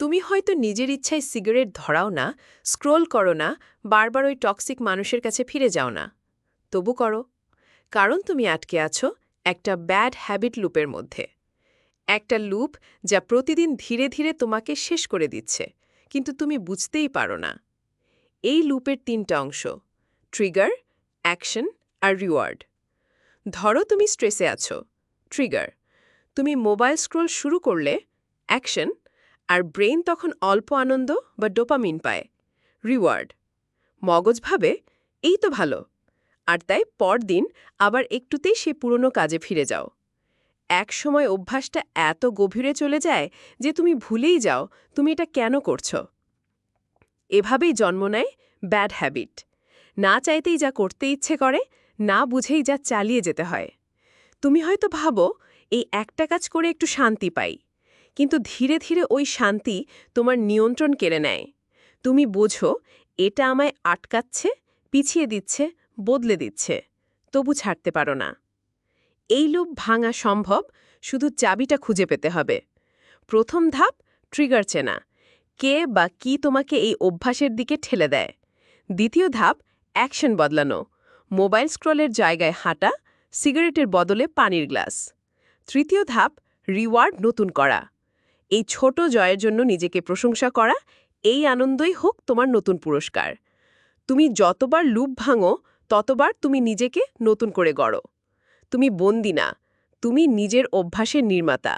তুমি হয়তো নিজের ইচ্ছায় সিগারেট ধরাও না, স্ক্রোল করো না, বারবার ওই টক্সিক মানুষের কাছে ফিরে যাও না। তবু করো। কারণ তুমি আটকে আছো একটা ব্যাড হ্যাবিট লুপের মধ্যে। একটা লুপ যা প্রতিদিন ধীরে ধীরে তোমাকে শেষ করে দিচ্ছে, কিন্তু তুমি বুঝতেই পারো না। এই লুপের তিনটা অংশ: ট্রিগার, অ্যাকশন আর রিওয়ার্ড। ধরো তুমি স্ট্রেসে আছো, ট্রিগার। তুমি মোবাইল স্ক্রোল শুরু করলে, অ্যাকশন, আর ব্রেইন তখন অল্প আনন্দ বা ডোপামিন পায়, রিওয়ার্ড। মগজ ভাবে এই তো ভালো, আর তাই পরদিন আবার একটুতেই সে পুরনো কাজে ফিরে যাও। এক সময় অভ্যাসটা এত গভীরে চলে যায় যে তুমি ভুলেই যাও তুমি এটা কেন করছো। এভাবেই জন্ম নেয় ব্যাড হ্যাবিট। না চাইতেই যা করতে ইচ্ছে করে, না বুঝেই যা চালিয়ে যেতে হয়। তুমি হয়তো ভাবো এই একটা কাজ করে একটু শান্তি পাই, কিন্তু ধীরে ধীরে ওই শান্তি তোমার নিয়ন্ত্রণ কেড়ে নেয়। তুমি বোঝো এটা আমায় আটকাচ্ছে, পিছিয়ে দিচ্ছে, বদলে দিচ্ছে, তবু ছাড়তে পারো না। এই লুপ ভাঙা সম্ভব, শুধু চাবিটা খুঁজে পেতে হবে। প্রথম ধাপ, ট্রিগার চেনা। কে বা কি তোমাকে এই অভ্যাসের দিকে ঠেলে দেয়। দ্বিতীয় ধাপ, অ্যাকশন বদলানো। মোবাইল স্ক্রলের জায়গায় হাঁটা, সিগারেটের বদলে পানির গ্লাস। তৃতীয় ধাপ, রিওয়ার্ড নতুন করা। এই ছোট জয়ের জন্য নিজেকে প্রশংসা করা, এই আনন্দই হোক তোমার নতুন পুরস্কার। তুমি যতবার লুপ ভাঙো, ততবার তুমি নিজেকে নতুন করে গড়ো। তুমি বন্দী না, তুমি নিজের অভ্যাসের নির্মাতা।